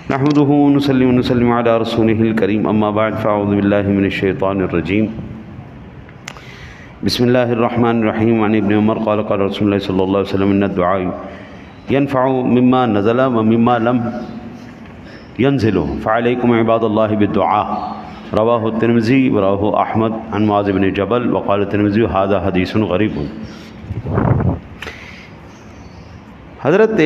نحمده ونصلي ونسلم على رسوله الكريم اما بعد فاعوذ بالله من الشيطان الرجيم بسم الله الرحمن الرحيم عن ابن عمر قال قال رسول الله صلى الله عليه وسلم ان الدعاء ينفع مما نزل ومما لم ينزل فعليكم عباد الله بالدعاء رواه الترمذي ورواه احمد عن معاذ بن جبل وقال الترمذي هذا حديث غريب۔ حضرت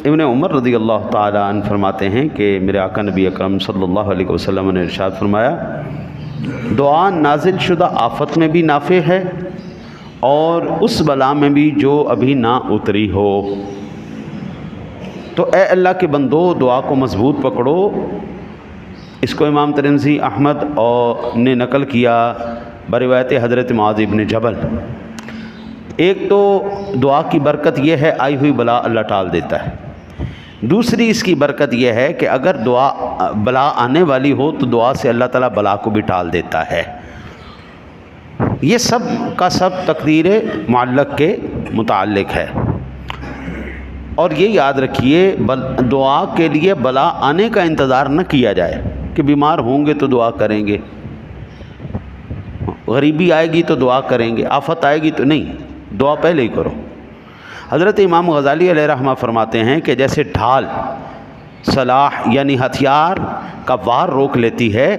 ابن عمر رضی اللہ تعالیٰ عنہ فرماتے ہیں کہ میرے آقا نبی اکرم صلی اللہ علیہ وسلم نے ارشاد فرمایا، دعا نازل شدہ آفت میں بھی نافع ہے اور اس بلا میں بھی جو ابھی نہ اتری ہو۔ تو اے اللہ کے بندو، دعا کو مضبوط پکڑو۔ اس کو امام ترمذی احمد نے نقل کیا بروایت حضرت معاذ بن جبل۔ ایک تو دعا کی برکت یہ ہے آئی ہوئی بلا اللہ ٹال دیتا ہے، دوسری اس کی برکت یہ ہے کہ اگر بلا آنے والی ہو تو دعا سے اللہ تعالیٰ بلا کو بھی ٹال دیتا ہے۔ یہ سب کا سب تقدیر معلق کے متعلق ہے، اور یہ یاد رکھیے دعا کے لیے بلا آنے کا انتظار نہ کیا جائے کہ بیمار ہوں گے تو دعا کریں گے، غریبی آئے گی تو دعا کریں گے، آفت آئے گی تو نہیں، دعا پہلے ہی کرو۔ حضرت امام غزالی علیہ رحمہ فرماتے ہیں کہ جیسے ڈھال سلاح یعنی ہتھیار کا وار روک لیتی ہے،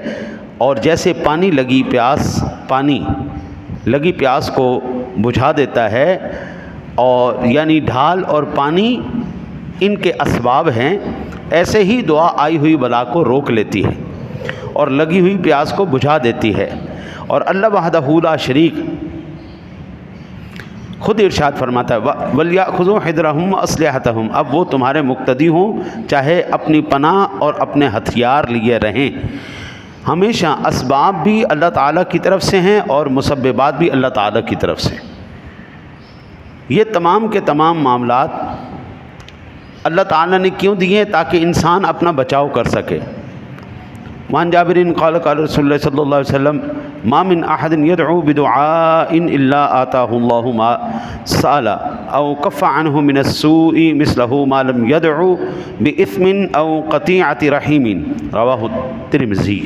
اور جیسے پانی لگی پیاس کو بجھا دیتا ہے، اور یعنی ڈھال اور پانی ان کے اسباب ہیں، ایسے ہی دعا آئی ہوئی بلا کو روک لیتی ہے اور لگی ہوئی پیاس کو بجھا دیتی ہے۔ اور اللہ وحدہ لا شریک خود ارشاد فرماتا ہے وَلْيَأْخُذُوا حِذْرَهُمْ وَأَسْلِحَتَهُمْ، اب وہ تمہارے مقتدی ہوں چاہے اپنی پناہ اور اپنے ہتھیار لیے رہیں۔ ہمیشہ اسباب بھی اللہ تعالیٰ کی طرف سے ہیں اور مسببات بھی اللہ تعالیٰ کی طرف سے۔ یہ تمام کے تمام معاملات اللہ تعالیٰ نے کیوں دیے؟ تاکہ انسان اپنا بچاؤ کر سکے۔ وعن جابر قال قال رسول اللہ صلی اللہ علیہ وسلم ما من احد يدعو بدعاء الا آتاه الله ما سأل او كف عنه من السوء مثله ما لم يدعو بإثم او قطيعة رحم رواه الترمذی۔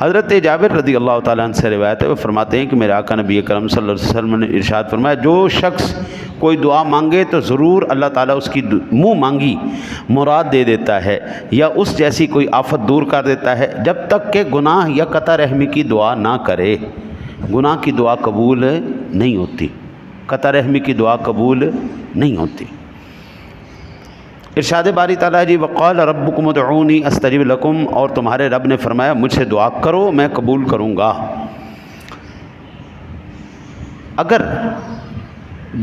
حضرت جابر رضی اللہ تعالیٰ عنہ سے روایت ہے، وہ فرماتے ہیں کہ میرے آقا نبی اکرم صلی اللہ علیہ وسلم نے ارشاد فرمایا، جو شخص کوئی دعا مانگے تو ضرور اللہ تعالیٰ اس کی منہ مانگی مراد دے دیتا ہے، یا اس جیسی کوئی آفت دور کر دیتا ہے، جب تک کہ گناہ یا قطع رحمی کی دعا نہ کرے۔ گناہ کی دعا قبول نہیں ہوتی، قطع رحمی کی دعا قبول نہیں ہوتی۔ ارشاد باری تعالیٰ جی وقال ربکم ادعونی استجب لکم، اور تمہارے رب نے فرمایا مجھ سے دعا کرو میں قبول کروں گا۔ اگر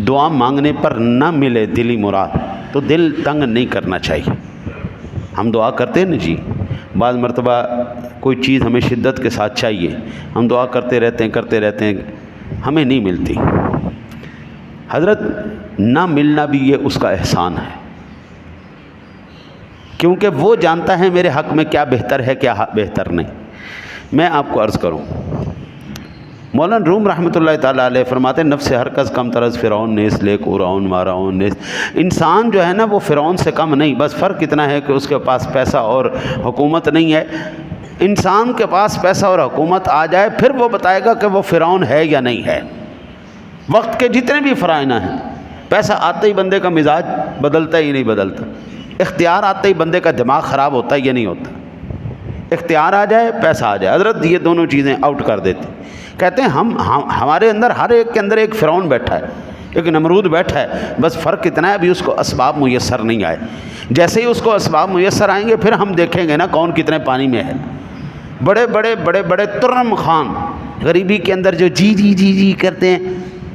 دعا مانگنے پر نہ ملے دلی مراد تو دل تنگ نہیں کرنا چاہیے۔ ہم دعا کرتے ہیں نا جی، بعض مرتبہ کوئی چیز ہمیں شدت کے ساتھ چاہیے، ہم دعا کرتے رہتے ہیں، ہمیں نہیں ملتی۔ حضرت نہ ملنا بھی یہ اس کا احسان ہے، کیونکہ وہ جانتا ہے میرے حق میں کیا بہتر ہے کیا بہتر نہیں۔ میں آپ کو عرض کروں، مولانا روم رحمۃ اللہ تعالیٰ علیہ فرماتے ہیں نفس ہر کس کم طرز فرعون نیس لیک اورعون ماراون نیس۔ انسان جو ہے نا وہ فرعون سے کم نہیں، بس فرق اتنا ہے کہ اس کے پاس پیسہ اور حکومت نہیں ہے۔ انسان کے پاس پیسہ اور حکومت آ جائے پھر وہ بتائے گا کہ وہ فرعون ہے یا نہیں ہے۔ وقت کے جتنے بھی فرائض ہیں، پیسہ آتے ہی بندے کا مزاج بدلتا ہی نہیں بدلتا، اختیار آتے ہی بندے کا دماغ خراب ہوتا ہے یا نہیں ہوتا۔ اختیار آ جائے پیسہ آ جائے، حضرت یہ دونوں چیزیں آؤٹ کر دیتے۔ کہتے ہیں ہمارے اندر ہر ایک کے اندر ایک فرعون بیٹھا ہے، ایک نمرود بیٹھا ہے، بس فرق اتنا ہے ابھی اس کو اسباب میسر نہیں آئے۔ جیسے ہی اس کو اسباب میسر آئیں گے پھر ہم دیکھیں گے نا کون کتنے پانی میں ہے۔ بڑے ترم خان غریبی کے اندر جو جی کرتے ہیں،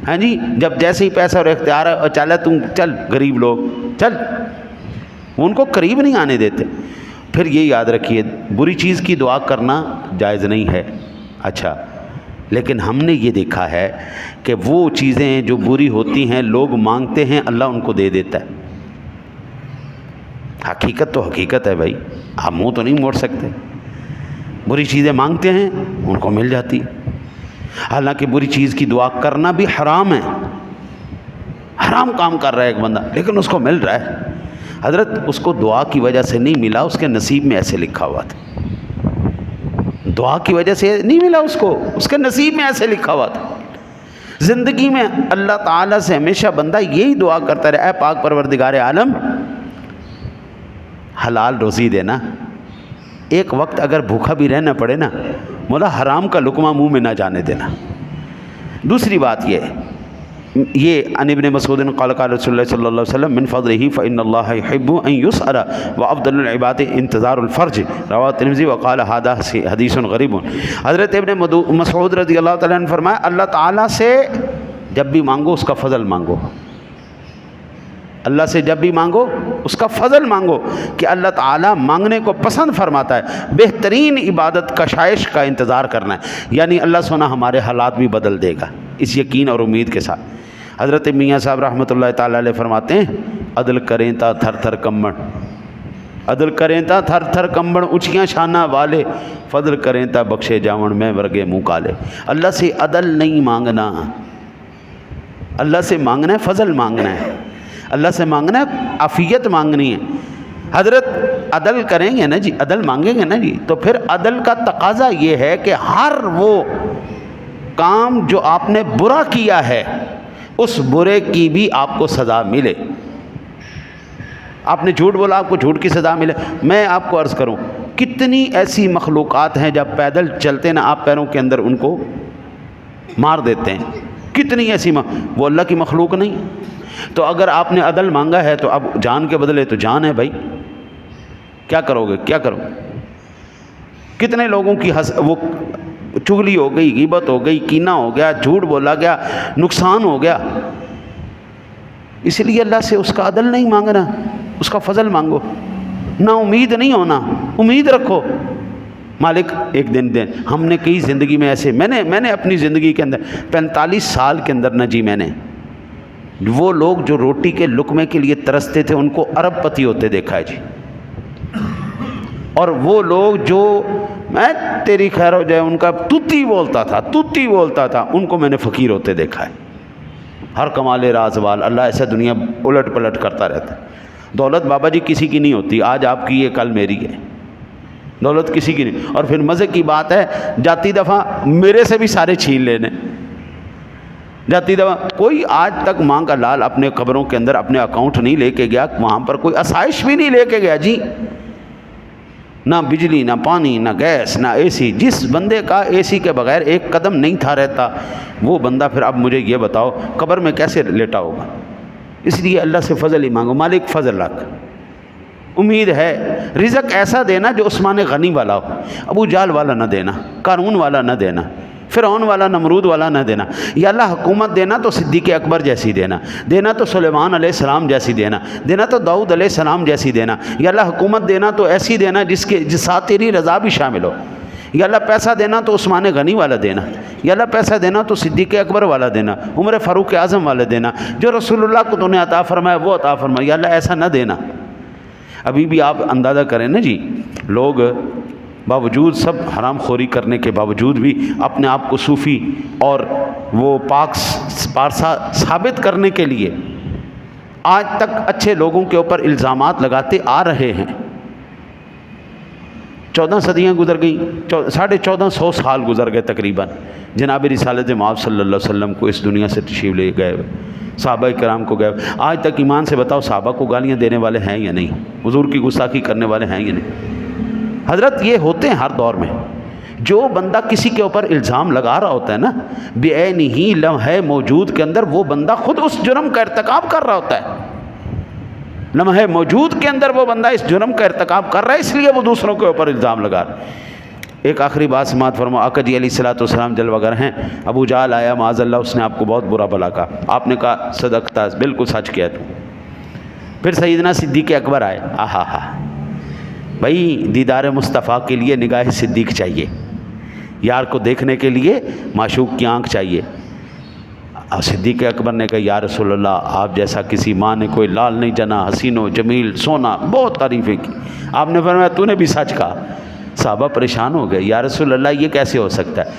ہاں جی، جب جیسے ہی پیسہ اور اختیار ہے چلے تم چل غریب لوگ چل، ان کو قریب نہیں آنے دیتے۔ پھر یہ یاد رکھیے بری چیز کی دعا کرنا جائز نہیں ہے، اچھا، لیکن ہم نے یہ دیکھا ہے کہ وہ چیزیں جو بری ہوتی ہیں لوگ مانگتے ہیں اللہ ان کو دے دیتا ہے۔ حقیقت تو حقیقت ہے بھائی، آپ منہ تو نہیں موڑ سکتے۔ بری چیزیں مانگتے ہیں ان کو مل جاتی، حالانکہ بری چیز کی دعا کرنا بھی حرام ہے، حرام کام کر رہا ہے ایک بندہ لیکن اس کو مل رہا ہے۔ حضرت اس کو دعا کی وجہ سے نہیں ملا، اس کے نصیب میں ایسے لکھا ہوا تھا. دعا کی وجہ سے نہیں ملا اس کو، اس کے نصیب میں ایسے لکھا ہوا تھا. زندگی میں اللہ تعالیٰ سے ہمیشہ بندہ یہی دعا کرتا رہے، اے پاک پروردگار عالم حلال روزی دینا، ایک وقت اگر بھوکا بھی رہنا پڑے نا، مولا حرام کا لقمہ منہ میں نہ جانے دینا. دوسری بات یہ عن ابن مسعود قال قال رسول اللہ صلی اللہ علیہ وسلم من فضلہ فإن اللہ يحب ان يسأل وافضل العباد انتظار الفرج رواه الترمذی وقال هذا حدیث غریب. حضرت ابن مسعود رضی اللہ تعالیٰ عنہ فرمایا اللہ تعالیٰ سے جب بھی مانگو اس کا فضل مانگو، اللہ سے جب بھی مانگو اس کا فضل مانگو کہ اللہ تعالیٰ مانگنے کو پسند فرماتا ہے. بہترین عبادت کشائش کا انتظار کرنا ہے، یعنی اللہ سونا ہمارے حالات بھی بدل دے گا اس یقین اور امید کے ساتھ. حضرت میاں صاحب رحمۃ اللہ تعالیٰ علیہ فرماتے ہیں عدل کریں تا تھر تھر کمبڑ، عدل کریں تا تھر تھر کمبڑ اونچیاں شانہ والے، فضل کریں تا بخشے جاون میں ورگے منہ کالے. اللہ سے عدل نہیں مانگنا، اللہ سے مانگنا ہے فضل مانگنا ہے، اللہ سے مانگنا ہے عافیت مانگنی ہے. حضرت عدل کریں گے نا جی، عدل مانگیں گے نا جی، تو پھر عدل کا تقاضا یہ ہے کہ ہر وہ کام جو آپ نے برا کیا ہے اس برے کی بھی آپ کو سزا ملے. آپ نے جھوٹ بولا، آپ کو جھوٹ کی سزا ملے. میں آپ کو عرض کروں کتنی ایسی مخلوقات ہیں جب پیدل چلتے نا آپ پیروں کے اندر ان کو مار دیتے ہیں، کتنی ایسی وہ اللہ کی مخلوق نہیں. تو اگر آپ نے عدل مانگا ہے تو اب جان کے بدلے تو جان ہے بھائی، کیا کرو گے؟ کیا کرو؟ کتنے لوگوں کی وہ چغلی ہو گئی، غیبت ہو گئی، کینہ ہو گیا، جھوٹ بولا گیا، نقصان ہو گیا. اس لیے اللہ سے اس کا عدل نہیں مانگنا، اس کا فضل مانگو. نہ امید نہیں ہونا، امید رکھو مالک ایک دن دیں. ہم نے کئی زندگی میں ایسے میں نے اپنی زندگی کے اندر 45 سال کے اندر نہ جی میں نے وہ لوگ جو روٹی کے لقمے کے لیے ترستے تھے ان کو ارب پتی ہوتے دیکھا ہے جی. اور وہ لوگ جو میں تیری خیر ہو جائے ان کا توتی بولتا تھا ان کو میں نے فقیر ہوتے دیکھا ہے. ہر کمال راز وال، اللہ ایسا دنیا الٹ پلٹ کرتا رہتا ہے. دولت بابا جی کسی کی نہیں ہوتی، آج آپ کی ہے کل میری ہے، دولت کسی کی نہیں. اور پھر مزے کی بات ہے جاتی دفعہ میرے سے بھی سارے چھین لینے، جاتی دفعہ کوئی آج تک ماں کا لال اپنے قبروں کے اندر اپنے اکاؤنٹ نہیں لے کے گیا، وہاں پر کوئی آسائش بھی نہیں لے کے گیا جی، نہ بجلی نہ پانی نہ گیس نہ اے سی. جس بندے کا اے سی کے بغیر ایک قدم نہیں تھا رہتا وہ بندہ پھر اب مجھے یہ بتاؤ قبر میں کیسے لیٹا ہوگا. اس لیے اللہ سے فضل ہی مانگو. مالک فضل رکھ، امید ہے رزق ایسا دینا جو عثمان غنی والا ہو، ابو جہل والا نہ دینا، قارون والا نہ دینا، فرعون والا نمرود والا نہ دینا. یا اللہ حکومت دینا تو صدیق اکبر جیسی دینا تو سلیمان علیہ السلام جیسی دینا تو داؤد علیہ السلام جیسی دینا. یا اللہ حکومت دینا تو ایسی دینا جس ساتھ تیری رضا بھی شامل ہو. یا اللہ پیسہ دینا تو عثمان غنی والا دینا. یا اللہ پیسہ دینا تو صدیق اکبر والا دینا، عمر فاروق اعظم والا دینا، جو رسول اللہ کو تو نے عطا فرمایا وہ عطا فرمایا. یا اللہ ایسا نہ دینا. ابھی بھی آپ اندازہ کریں نا جی، لوگ باوجود سب حرام خوری کرنے کے باوجود بھی اپنے آپ کو صوفی اور وہ پاک پارسا ثابت کرنے کے لیے آج تک اچھے لوگوں کے اوپر الزامات لگاتے آ رہے ہیں. 14 صدیاں گزر گئیں، 1450 سال گزر گئے تقریباً جناب رسالت مآب صلی اللہ علیہ وسلم کو اس دنیا سے تشریف لے گئے، صحابہ کرام کو گئے. آج تک ایمان سے بتاؤ صحابہ کو گالیاں دینے والے ہیں یا نہیں؟ حضور کی گستاخی کرنے والے ہیں یا نہیں؟ حضرت یہ ہوتے ہیں ہر دور میں. جو بندہ کسی کے اوپر الزام لگا رہا ہوتا ہے نا بعینہ لمحہ موجود کے اندر، وہ بندہ خود اس جرم کا ارتکاب کر رہا ہوتا ہے. لمحہ موجود کے اندر وہ بندہ اس جرم کا ارتکاب کر رہا ہے، اس لیے وہ دوسروں کے اوپر الزام لگا رہا ہے. ایک آخری بات سماعت فرماؤ. آقا جی علیہ الصلوۃ والسلام جلوہ گر ہیں. ابو جہل آیا معاذ اللہ، اس نے آپ کو بہت برا بھلا کہا، آپ نے کہا صدقتا، بالکل سچ کیا تو. پھر سیدنا صدیق اکبر آئے. بھائی دیدار مصطفیٰ کے لیے نگاہ صدیق چاہیے، یار کو دیکھنے کے لیے معشوق کی آنکھ چاہیے. صدیق اکبر نے کہا یا رسول اللہ آپ جیسا کسی ماں نے کوئی لال نہیں جنا، حسین و جمیل سونا، بہت تعریفیں کی. آپ نے فرمایا تو نے بھی سچ کہا. صحابہ پریشان ہو گئے، یا رسول اللہ یہ کیسے ہو سکتا ہے؟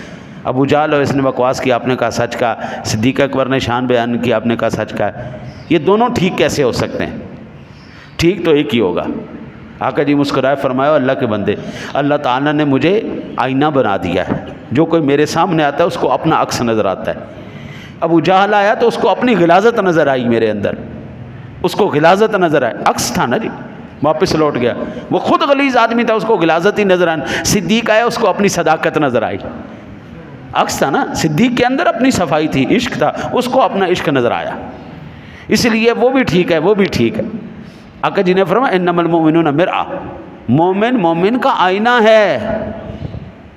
ابو جہل اور اس نے بکواس کی، آپ نے کہا سچ کہا. صدیق اکبر نے شان بیان کی، آپ نے کہا سچ کہا. یہ دونوں ٹھیک کیسے ہو سکتے ہیں؟ ٹھیک تو ایک ہی ہوگا۔ آقا جی مسکرائے، فرمایا اللہ کے بندے، اللہ تعالیٰ نے مجھے آئینہ بنا دیا ہے، جو کوئی میرے سامنے آتا ہے اس کو اپنا عکس نظر آتا ہے۔ ابو جہل آیا تو اس کو اپنی غلاظت نظر آئی میرے اندر، اس کو غلاظت نظر آئی، عکس تھا نا جی، واپس لوٹ گیا۔ وہ خود غلیظ آدمی تھا، اس کو غلاظت ہی نظر آئی۔ صدیق آیا، اس کو اپنی صداقت نظر آئی، عکس تھا نا، صدیق کے اندر اپنی صفائی تھی، عشق تھا، اس کو اپنا عشق نظر آیا۔ اس لیے وہ بھی ٹھیک ہے، وہ بھی ٹھیک ہے۔ آقا جی نے فرمایا انما المؤمنون مرآۃ، مومن کا آئینہ ہے۔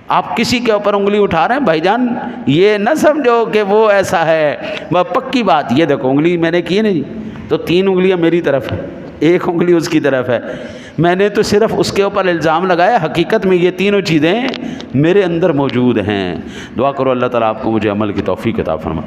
آپ کسی کے اوپر انگلی اٹھا رہے ہیں بھائی جان، یہ نہ سمجھو کہ وہ ایسا ہے، وہ پکی بات، یہ دیکھو انگلی میں نے کی ہے نا جی، تو 3 انگلیاں میری طرف ہیں، 1 انگلی اس کی طرف ہے، میں نے تو صرف اس کے اوپر الزام لگایا، حقیقت میں یہ تینوں چیزیں میرے اندر موجود ہیں۔ دعا کرو اللہ تعالیٰ آپ کو مجھے عمل کی توفیق عطا فرمائے۔